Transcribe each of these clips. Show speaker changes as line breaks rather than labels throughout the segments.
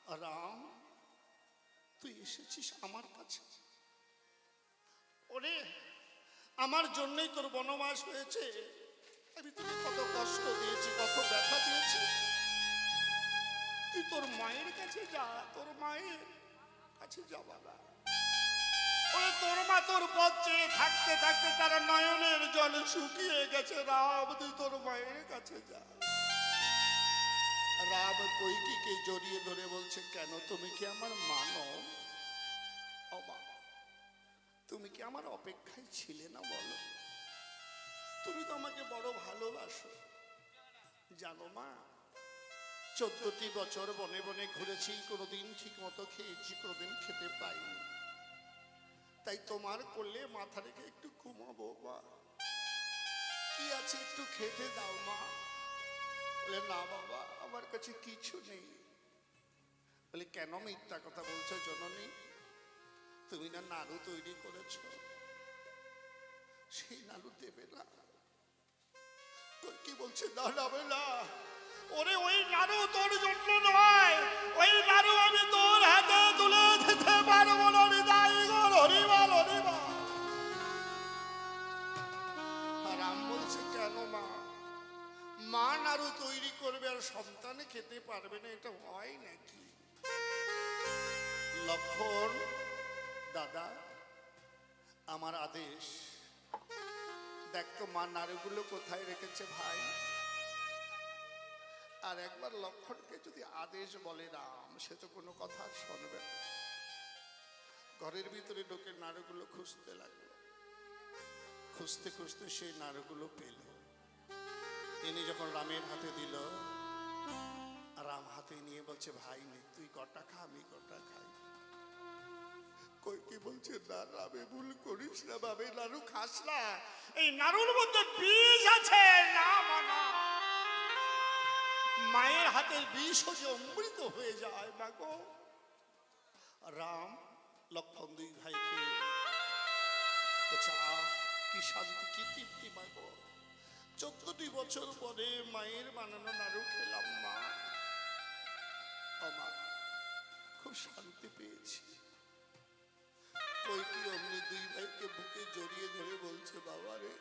রাম, তুই এসেছিস আমার কাছে। ওরে, আমার জন্যই তোর বনবাস হয়েছে। আমি তোকে কত কষ্ট দিয়েছি, কত ব্যথা দিয়েছি। তুই তোর মায়ের কাছে যা, তোর মায়ের কাছে যাবা না। ওরে, তোর মা তোর পথ চেয়ে থাকতে থাকতে তার নয়নের জল শুকিয়ে গেছে। রাম, তুই তোর মায়ের কাছে যা। রাম কৈকেয়ীকে জড়িয়ে ধরে বলছে, কেন তুমি কি আমার মানো? ও মা, তুমি কি আমার অপেক্ষায় ছিলে না? বলো, তুমি তো আমাকে বড় ভালোবাসো। জানো মা, 14টি বছর বনে বনে ঘুরেছি, কোনোদিন ঠিক মতো খেয়েছি, কোনোদিন খেতে পাইনি। তাই তোমার কোলে মাথা রেখে একটু ঘুমাবো মা। কি আছে একটু খেতে দাও মা। বলে, না বাবা, আমার কাছে কিছু নেই। বলে, কেন মিথ্যা কথা বলছো জননী? তুমি না নাড়ু তৈরি করেছ, সেই নাড়ু দেবে না? কি বলছে, না যাবে না। ওরে, ওই নাড়ু তোর জন্য নয়, ওই নাড়ু আমি তোর হাতে তুলে দিতে পারবো না। হরিবল হরিবল। রাম বলছে, কেন মা? মা নাড়ু তৈরি করবে আর সন্তানে খেতে পারবে না, এটা হয় নাকি? লক্ষণ, দাদা, আমার আদেশ। দেখ তো মা নাড়ুগুলো কোথায় রেখেছে ভাই। আর একবার লক্ষণকে যদি আদেশ বলে রাম, সে তো কোনো কথা শুনবে না। ঘরের ভিতরে ঢোকে নাড়ুগুলো খুঁজতে লাগলো। খুঁজতে খুঁজতে সেই নাড়ুগুলো পেল। এনে যখন রামের হাতে দিল, রাম হাতে নিয়ে বলছে, ভাই নে, তুই কটা খা, আমি কটা খাই। কৈকেয়ী বলছে, না রামে, ভুল করিস না বাবে, নাড়ু খাস না, এই নাড়ুর মধ্যে বিষ আছে। না মানা, মায়ের হাতের বিষ যে অমৃত হয়ে যায় মা গো। রাম লক্ষণ দুই ভাইকে বলছে, আহ, কি শান্তি, কি তৃপ্তি মা গো। 14টি বছর পরে মায়ের বানানো নাড়ু খেলাম মা। মা, খুব শান্তি পেয়েছি। কৈকেয়ী অমনি দুই ভাইকে বুকে জড়িয়ে ধরে বলছে, বাবা রে,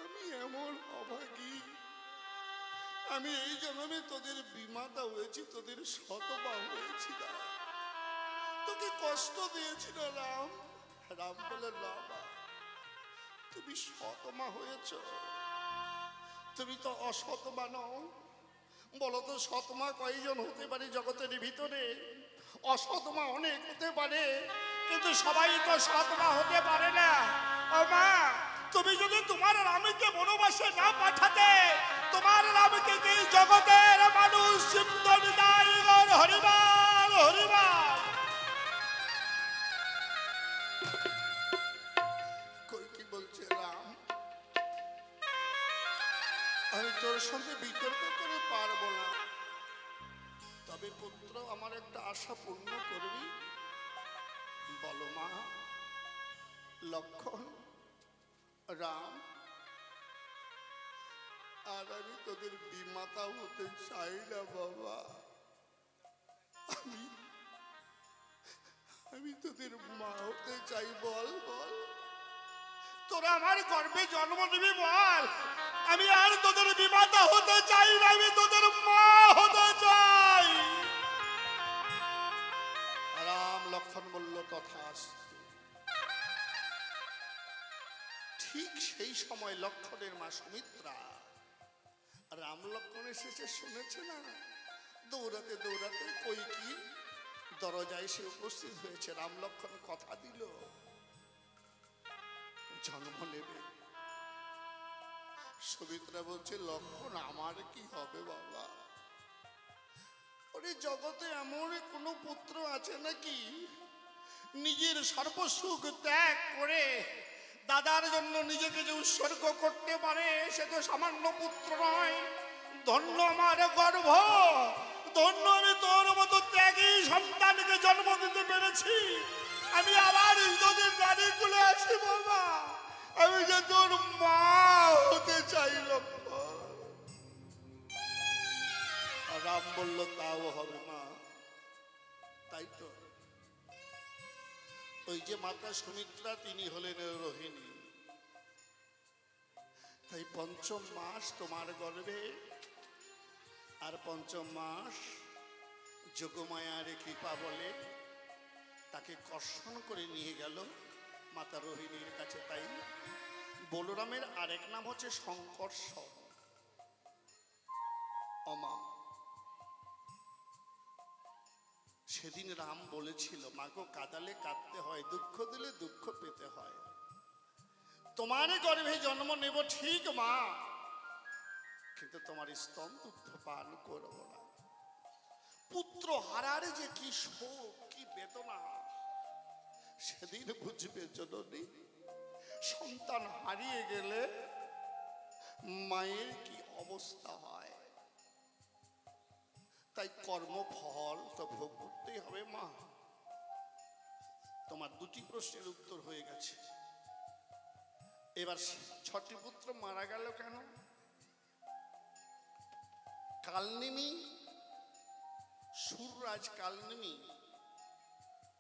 আমি এমন অভাগী, আমি এই জন্মে তোদের বিমাতা হয়েছি, তোদের সতমা হয়েছি না, তোকে কষ্ট দিয়েছি না রাম। রাম বলে, না মা, তুমি সতমা হয়েছ, তুমি তো অসতমা নও। বলো তো, সতমা কয়জন হতে পারে জগতের ভিতরে? অসতমা অনেক হতে পারে, কিন্তু সবাই তো সতমা হতে পারে না। ও মা, তুমি যদি তোমার রামকে বনবাসে না পাঠাতে, তোমার রামকে এই জগতের মানুষ সুন্দর দায় হরিবাল হরিবাল। কৈকেয়ী বলছে, রাম, আমি তোর সঙ্গে বিতর্ক করে পারবো না, তবে পুত্র, আমার একটা আশা পূর্ণ করবি? বলো মা। লক্ষণ, রাম, আর আমি তোদের বিমাতা হতে চাই না বাবা। আমি তোদের মা হতে চাই। বল বল, তোরা আমার গর্ভে জন্ম দিবি, বল। আমি আর তোদের বিমাতা হতে চাই না, আমি তোদের মা হতে চাই। রাম লক্ষণ বলল, তথাস্তু। ঠিক সেই সময় লক্ষণের মা সুমিত্রা রাম লক্ষণ এসেছে শুনেছে না, দৌড়াতে দৌড়াতে কৈকেয়ী দরজায় এসে উপস্থিত হয়েছে। রাম লক্ষণ কথা দিল জন্ম নেবে। সুমিত্রা বলছে, লক্ষণ, আমার কি হবে বাবা? ওরে, জগতে এমন কোনো পুত্র আছে নাকি নিজের সর্বসুখ ত্যাগ করে দাদার জন্য নিজেকে যে উৎসর্গ করতে পারে? সে তো সামান্য পুত্র নয়। ধন্য আমার গর্ভ, ধন্য আমি তোর মতো ত্যাগী সন্তানকে জন্ম দিতে পেরেছি। আমি আবার যদি নারী কুলে আসি বাবা, আমি যে তোর মা হতে চাই। রাম বলল তাও হবে মা। তাই তো, ওই যে মাতা সুমিত্রা তিনি হলেন রোহিণী। তাই পঞ্চম মাস তোমার গর্ভে, আর পঞ্চম মাস যোগমায়ার কৃপা বলে তাকে কর্ষণ করে নিয়ে গেল মাতা রোহিণীর কাছে। তাই বলরামের আরেক নাম হচ্ছে শঙ্কর্ষণ। অমা, সেদিন রাম বলেছিল, মাগো কাঁদালে কাঁদতে হয়, দুঃখ দিলে দুঃখ পেতে হয়। তোমার গর্ভে জন্ম নেব ঠিক মা, কিন্তু তোমার স্তন দুগ্ধ পান করব না। পুত্র হারার যে কি শোক, কি বেদনা সেদিন বুঝবে জননী। সন্তান হারিয়ে গেলে মায়ের কি অবস্থা হয়। তাই কর্মফল তো ভোগ করতেই হবে মা। তোমার দুটি প্রশ্নের উত্তর হয়ে গেছে। এবার 6টি পুত্র মারা গেল কেন? কালনেমি, সুররাজ কালনেমি,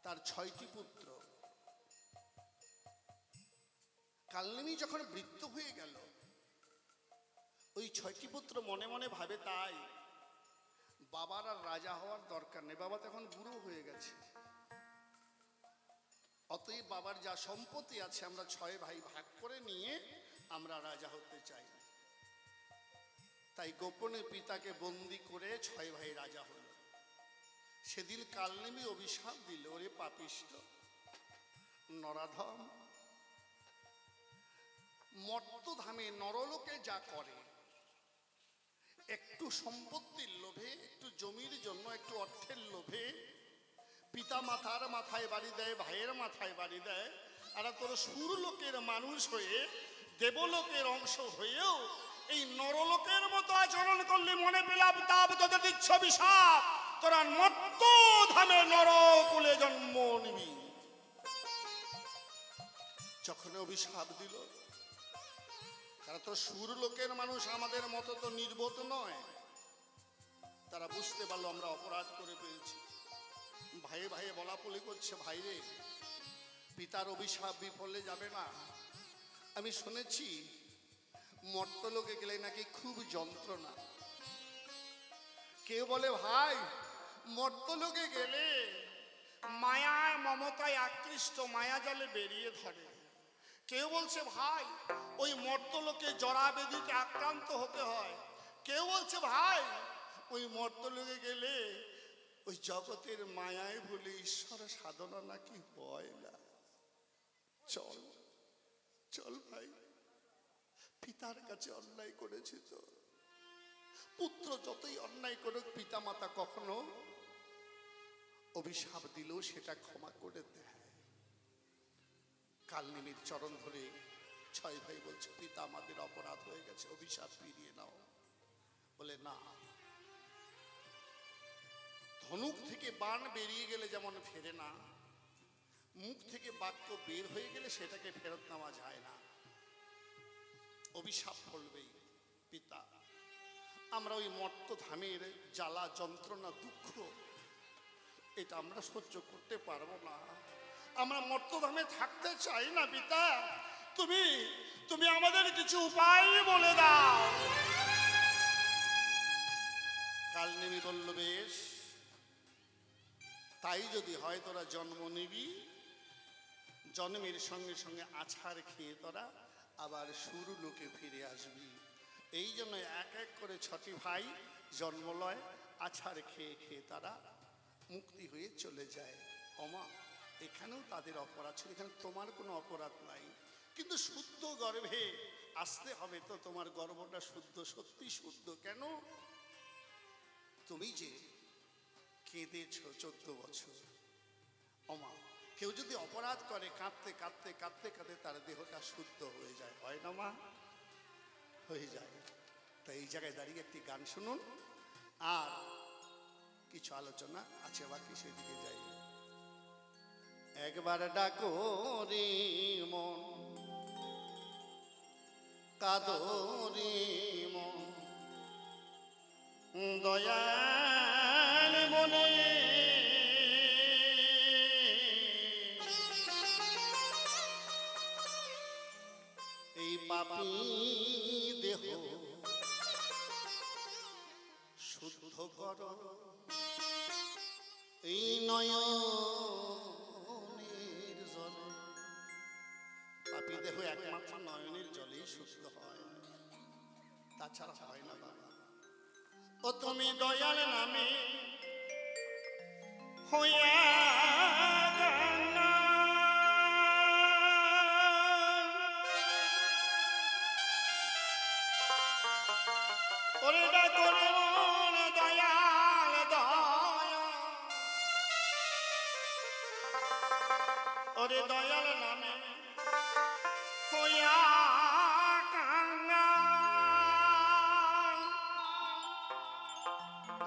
তার 6টি পুত্র। কালনেমি যখন মৃত্যু হয়ে গেল, ওই 6টি পুত্র মনে মনে ভাবে, তাই বাবার আর রাজা হওয়ার দরকার নেই, বাবা তখন বুড়ো হয়ে গেছে। অতএব বাবার যা সম্পত্তি আছে আমরা 6 ভাই ভাগ করে নিয়ে আমরা রাজা হতে চাই। তাই গোপনে পিতাকে বন্দি করে 6 ভাই রাজা হল। সেদিন কালনেমি অভিশাপ দিল, ওরে পাপিষ্ঠ নরাধম, মর্তধামে নরলোকে যা করে, একটু সম্পত্তির লোভে, একটু জমির জন্য, একটু অর্থের লোভে পিতা মাতার মাথায় বাড়ি দেয়, ভাইয়ের মাথায় বাড়ি দেয়। আর তোর সুরলোকের মানুষ হয়ে, দেবলোকের অংশ হয়েও এই নরলোকের মতো আচরণ করলে মনে পেলাম তাপ তোদের দিচ্ছ অভিশাপ, তোরা মর্তধামে নরকুলে জন্ম নিবি। যখন অভিশাপ দিল, তারা তো সুরলোকের মানুষ, আমাদের মতো তো নির্বোধ নয়। তারা বুঝতে পারলো আমরা অপরাধ করে পেয়েছি। ভাইয়ে ভাইয়ে বলাবলি করছে, ভাই রে, পিতার অভিশাপ বিফলে যাবে না। আমি শুনেছি মর্তলোকে গেলে নাকি খুব যন্ত্রণা। কেউ বলে ভাই মর্তলোকে গেলে মায়ায় মমতায় আকৃষ্ট মায়া জলে বেরিয়ে ধরে। কেউ বলছে ভাই ওই মর্তলোকে জরা ব্যাধিতে আক্রান্ত হতে হয়। কেউ বলছে ভাই ওই মর্তলোকে গেলে ওই জগতের মায়ায় বলে ঈশ্বর সাধনা নাকি হয় না। চল চল ভাই, পিতার কাছে অন্যায় করেছি তো। পুত্র যতই অন্যায় করুক, পিতা মাতা কখনো অভিশাপ দিলেও সেটা ক্ষমা করে দেয়। কালনেমির চরণ ধরে 6 ভাই বলছে, পিতা আমাদের অপরাধ হয়ে গেছে, অভিশাপ ফিরিয়ে নাও। বলে না, ধনুক থেকে বাণ বেরিয়ে গেলে যেমন ফেরে না, মুখ থেকে বাক্য বের হয়ে গেলে সেটাকে ফেরত নেওয়া যায় না। অভিশাপ ফলবেই। পিতা, আমরা ওই মর্তধামের জ্বালা যন্ত্রণা দুঃখ এটা আমরা সহ্য করতে পারবো না। আমরা মর্তধামে থাকতে চাই না পিতা। তুমি তুমি আমাদের কিছু উপায় বলে দাও। কালনেমি বলল, বেশ, তাই যদি হয় তোরা জন্ম নিবি, জন্মের সঙ্গে সঙ্গে আছাড় খেয়ে তোরা আবার সুরলোকে ফিরে আসবি। এই জন্য এক এক করে 6টি ভাই জন্ম লয়, আছাড় খেয়ে খেয়ে তারা মুক্তি হয়ে চলে যায়। অমা, এখানেও তাদের অপরাধ ছিল, এখানে তোমার কোনো অপরাধ নাই। কিন্তু শুদ্ধ গর্ভে আসতে হবে তো, তোমার গর্ভটা শুদ্ধ, সত্যি শুদ্ধ। কেন? তুমি যে কেঁদেছ 14 বছর। অমা, কেউ যদি অপরাধ করে কাঁদতে কাঁদতে কাঁদতে কাঁদতে তার দেহটা শুদ্ধ হয়ে যায়, হয় না মা? হয়ে যায়। তাই এই জায়গায় দাঁড়িয়ে একটি গান শুনুন, আর কিছু আলোচনা আছে বাকি, সেদিকে যাই। একবার ডাকো রে মন, কাঁদো রে মন, দয়াল মনে এই পাপী দেহ শুদ্ধ কর, এই নয়নের জলে। পাপী দেহ একমাত্র নয়নের জলেই শুদ্ধ হয়, তাছাড়া হয় না বাবা। ও তুমি দয়াল নামে হইয়া গঙ্গা, ওরে ডাকো রে মন দয়াল দয়া, ওরে দয়াল নামে হইয়া গঙ্গা,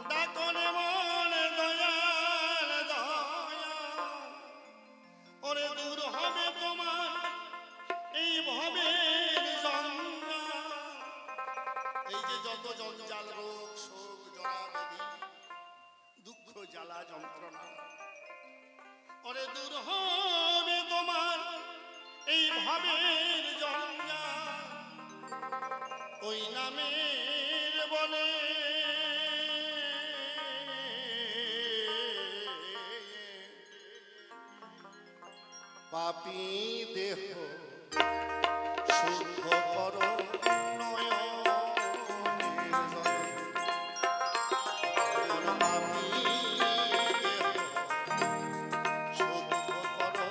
ডাকো রে মন দয়াল দয়া, ওরে দূর হবে তোমার এই ভবের জঞ্জাল। এই যে যত জঞ্জাল, রোগ শোক জরা ব্যাধি দুঃখ জ্বালা যন্ত্রণা, ওরে দূর হবে তোমার এই ভবের জঞ্জাল, ওই নামের বলে পাপী দেহ শুদ্ধ করো নয়নের জলে। পাপী দেহ শুদ্ধ করো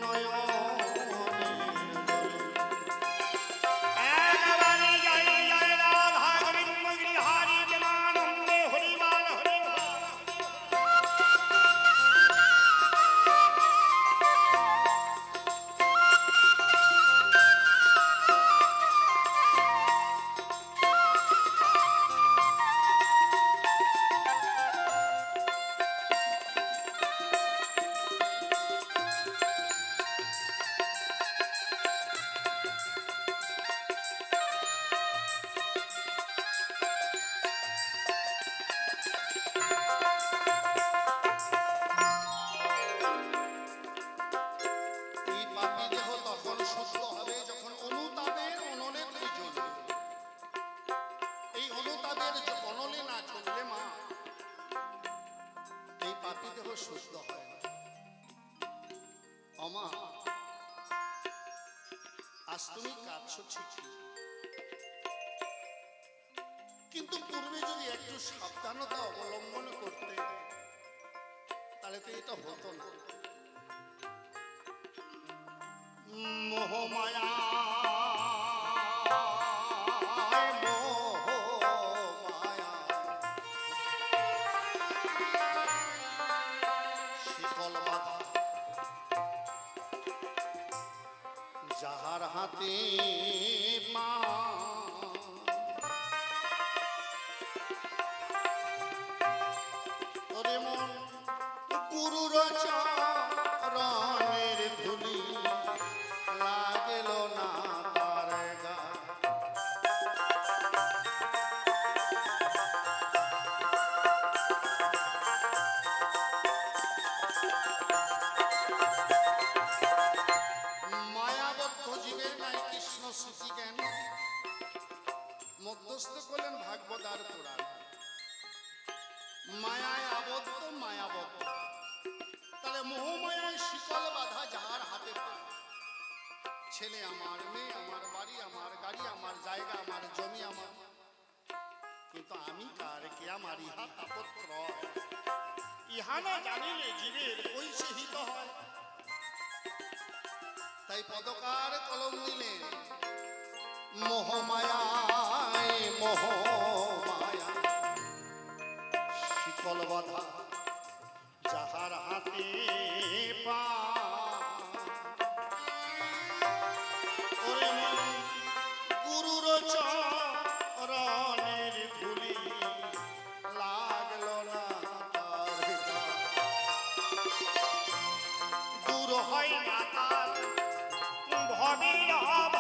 নয়নের জলে। একবারে জয় জয় রাধা গোবিন্দ গিরিহারি প্রেমানন্দে হরিবাল হরিবাল। এই পাপী দেহ তখন সুস্থ হবে যখন অনুতাপের অনলে তুমি জ্বলবে। এই অনুতাপের অনলে না চললে মা এই পাপী দেহ সুস্থ হয় না। অমা, আজ তুমি কাঁদছো ঠিকই, কিন্তু পূর্বে যদি একটু সাবধানতা অবলম্বন করতে তাহলে তো এটা হতো না। মোহমায়া মোহমায়া শিকল বাঁধা যাহার হাতে পা, ওরে মন গুরুর চরণের ধুলি লাগেল না তার গা। মায়াবদ্ধ জীবের নাই কৃষ্ণ স্মৃতি জ্ঞান, মধ্যস্থ করলেন ভাগবত আর পুরাণ। মায়ায় আবদ্ধ মায়াবদ্ধ, তাহলে মোহমায়ায় শিকল বাঁধা যাহার হাতে পায়। ছেলে আমার, মেয়ে আমার, বাড়ি আমার, গাড়ি আমার, জায়গা আমার, জমি আমার, কিন্তু আমি কার, কে আমার, ইহা তাপত্রয়। ইহা না জানিলে জীবের কৈসে হিত হয়। তাই পদকার কলম দিলেন মোহমায়ায় মোহমায়া শিকল বাঁধা যাহার হাতে পা, ওরে মন গুরুর চরণের ধুলি লাগল না তার গা। দূর হয় না তার ভবের অভাব,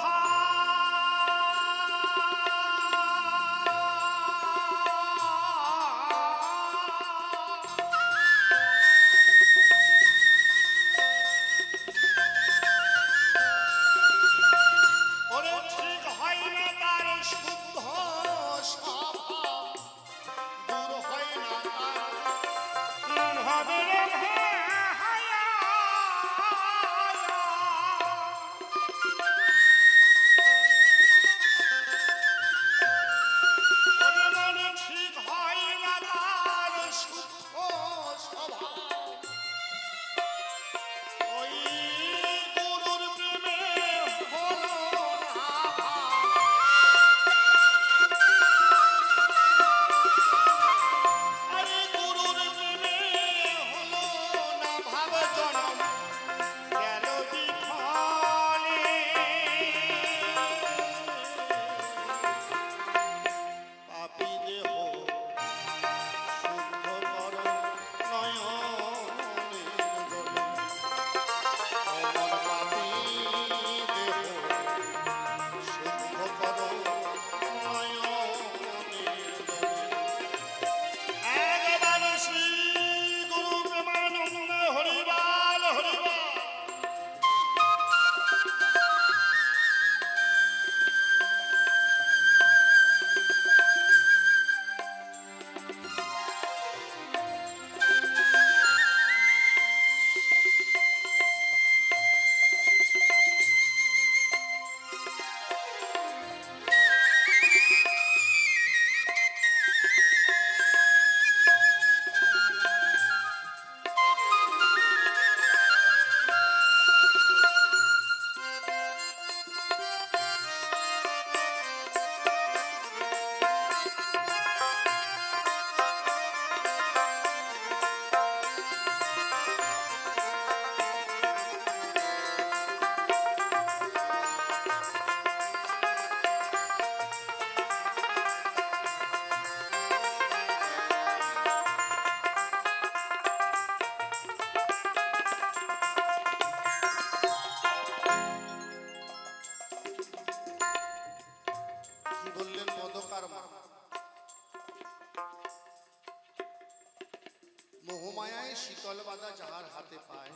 শিকল বাঁধা যাহার হাতে পায়,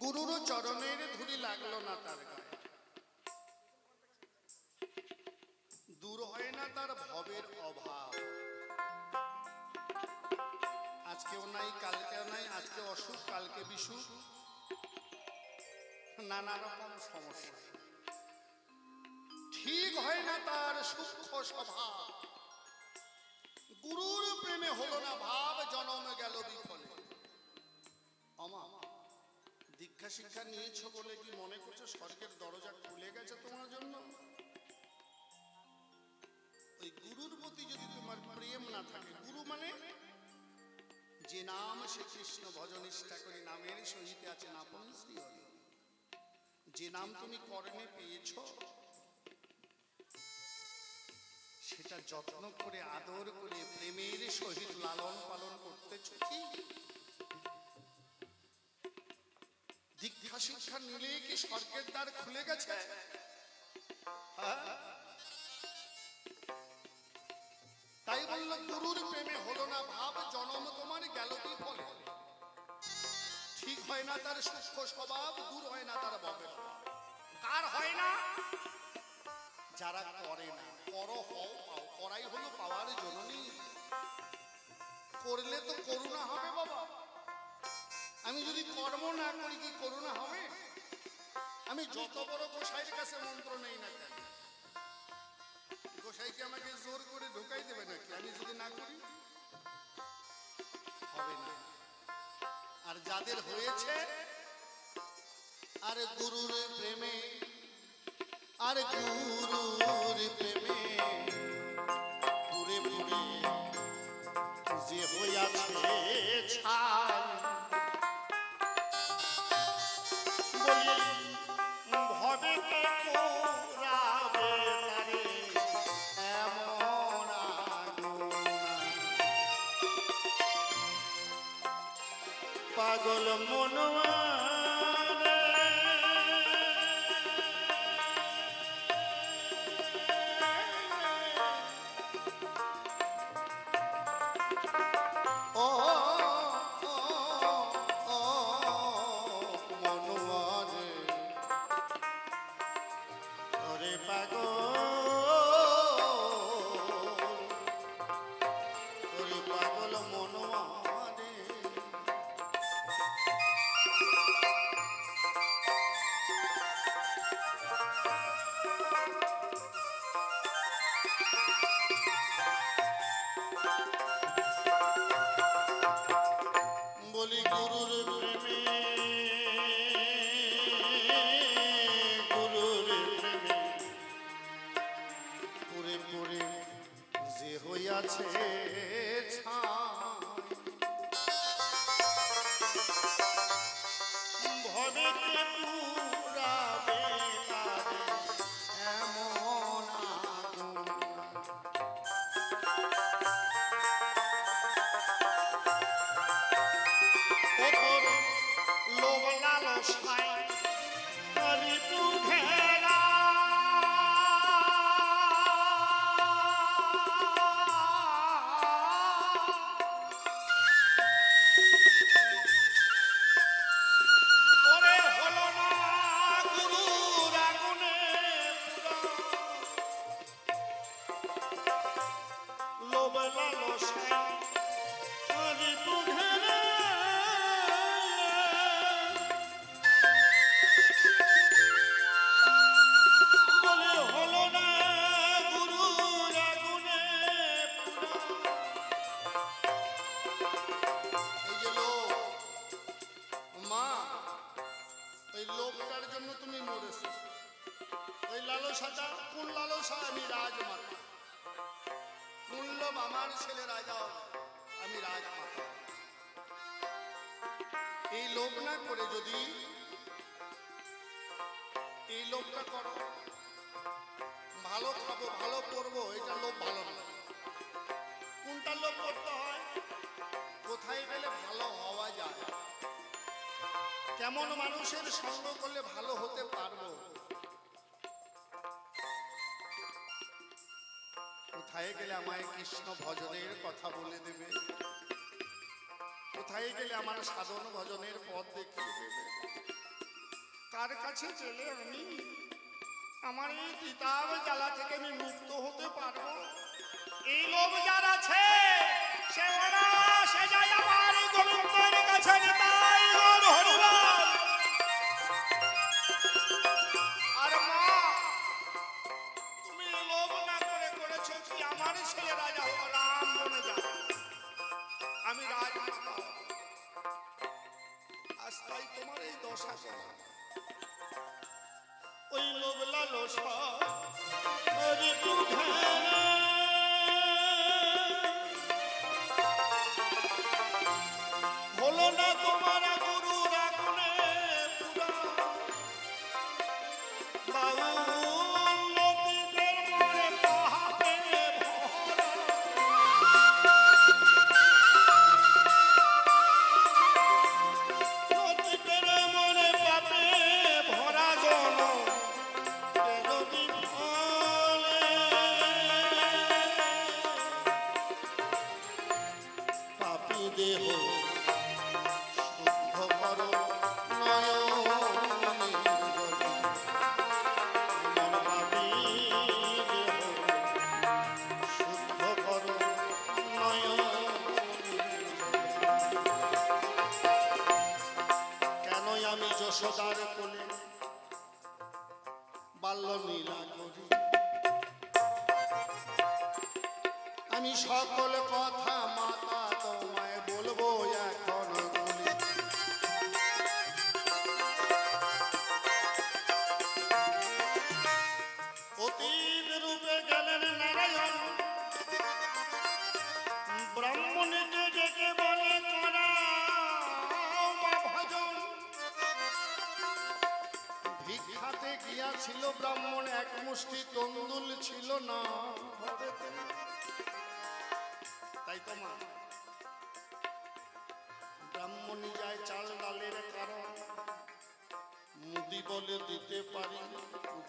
গুরুর চরণের ধুলি লাগলো না তার গায়ে, দূর হয় না তার ভবের অভাব। আজকেও নাই, কালকেও নাই, আজকে অসুখ, কালকে বিসুখ, নানা রকম সমস্যা। ঠিক হয় না তার সূক্ষ্ম স্বভাব, গুরুর প্রেমে হলো না ভাব, জনম গেল বিফলে। আমা, দীক্ষা শিক্ষা নিয়েছো বলে কি মনে করছো স্বর্গের দরজা খুলে গেছে তোমার জন্য? ওই গুরুর প্রতি যদি তোমার প্রেম না থাকে, গুরু মানে যে নাম সে কৃষ্ণ ভজনিষ্ঠা করি নামের সহিত আছে আপন শ্রী হরি, যে নাম তুমি কর্মে পেয়েছ সেটা যত্ন করে আদর করে প্রেমের সহিত লালন পালন করতেছ কি? দীক্ষা শিক্ষা নিলে কি স্বর্গের দ্বার খুলে গেছে? তাই বললো গুরুর প্রেমে হলো না ভাব, জনম তোমার গেল বিফলে। ঠিক হয় না তার সূক্ষ্ম স্বভাব, দূর হয় না তার ভবের অভাব। কার হয় না? যারা করে না। করো হও পাও, করাই হলো পাওয়ার জননী। করলে তো করুণা হবে বাবা। আমি যদি কর্ম না করি কি করুণা হবে? আমি যত বড় গোসাইয়ের কাছে মন্ত্র নেই না কেন, গোসাইকে আমাকে জোর করে ঢোকাই দেবে নাকি? আমি যদি না করি হবে না। আর যাদের হয়েছে, আর গুরুর প্রেমে, আর গুরুর প্রেমে পুরে পুরে যে হইয়াছে ছাই, বলি ভবে কে কোরাবে তারে এমন আগুন, পাগল মনওয়া বলি গুরুর প্রেমে, গুরুর প্রেমে পুরে পুরে যে হইয়াছে ছাই, ভবে কে পুরাবে তারে এমন আগুন, লোভ লালসায় ঋতু ঘেরা, ওরে হলো না গুরুর আগুনে পুরা, লোভ লালসায় ঋতু ঘেরা, লোকটার জন্য তুমি মরেছো। ওই লালসাটা কোন লালসা? আমি রাজমাতা, কোন লোভ? আমার ছেলে রাজা হবে, আমি রাজমাতা। এই লোভ না করে যদি এই লোভটা করো, ভালো খাবো, ভালো পরবো, এটা লোভ ভালো না। কোনটা লোভ করতে হয়? কোথায় গেলে ভালো হওয়া যায়, কেমন মানুষের সঙ্গ করলে ভালো হতে পারবো, কোথায় গেলে আমায় কৃষ্ণ ভজনের কথা বলে দেবে, কোথায় গেলে আমার সাধন ভজনের পথ দেখিয়ে দেবে? কার কাছে গেলে আমি আমার এই তিতাব জ্বালা থেকে আমি মুক্ত হতে পারবো?
এই লোক যার আছে সে ওরা সে যায় আমার গোবিন্দের কাছে নিতাই গৌর হরিবল।
আর মা, তুমি লোভ না করে করেছো কি আমার ছেলে রাজা হোক, রাম বনে যাবে, আমি রাজমাতা হব। আজ তাই তোমার এই দশা করা। ওই লোভ লালসা ঋতু ঘেরা হলো না তোমার গুরু রাগুনে পুরা বাউল নদীদের মনে পাহাড়ে ভরা। নদীদের মনে পাপে ভরা জন নদী ফলে পাপী দেহ শুদ্ধ করো নয়ন নির্জল। মন পাপী দেহ শুদ্ধ করো নয়ন নির্জল। কেনই আমি যশোদার কোলে বাল্য লীলা করি? আমি সকল কথা মাতা তোমায় বলবো এখন বলি। অতীত রূপে গেলেন নারায়ণ, ব্রাহ্মণীকে ডেকে বলে করাও মা ভজন। ভিক্ষাতে গিয়াছিল ব্রাহ্মণ, এক মুষ্টি তন্দুল ছিল না ঘরেতে। তাই তো মা, ব্রাহ্মণী যায় চাল ডালের কারণ, মুদি বলে দিতে পারি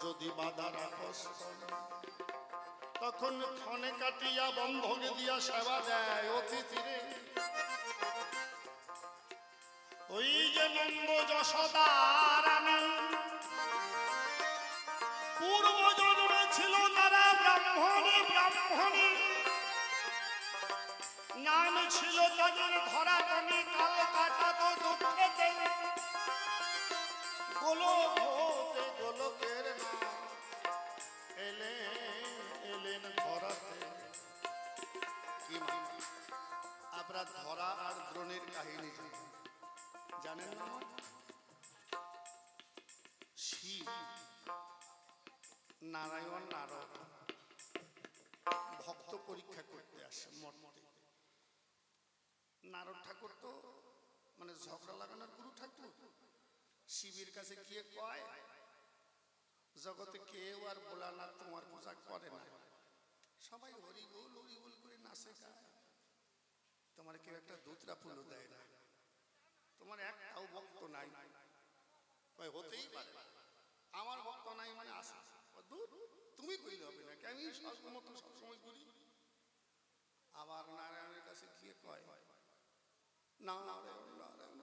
যদি বাধা রাখস। তখন ক্ষণে কাটিয়া বন্ধক দিয়া সেবা দেয় অতিথিরে। ওই যে নন্দ যশোদার পূর্ব জন্মে ছিল তারা ব্রাহ্মণী, ব্রাহ্মণী নাম ছিল তাদের ধরাতনি। কাল কাটা তো দুঃখেতে গোলক হতে গোলকের না এলেন ধরাতে। কি আপনারা ধরা আর দ্রোণের কাহিনী জানেন না? শিব নারায়ণ নারদ ভক্ত পরীক্ষা করতে আসে মর্তে। নারদ ঠাকুর তো মানে ঝগড়া লাগানোর গুরু ঠাকুর। শিবের কাছে গিয়ে কয়, জগতে কেউ আর ভোলানাথ তোমার পূজা করে না, সবাই হরি বল করে নাচে গায়, তোমার কেউ একটা দুতরা ফুলও দেয় না, তোমার একটাও ভক্ত নাই। কয় হতেই পারে, আমার ভক্ত নাই মানে আসে দূর, তুমি কইলে হবে না, আমি সর্বমত সবসময় করি। আবার নারায়ণের কাছে গিয়ে কয়, নারায়ণ নারায়ণ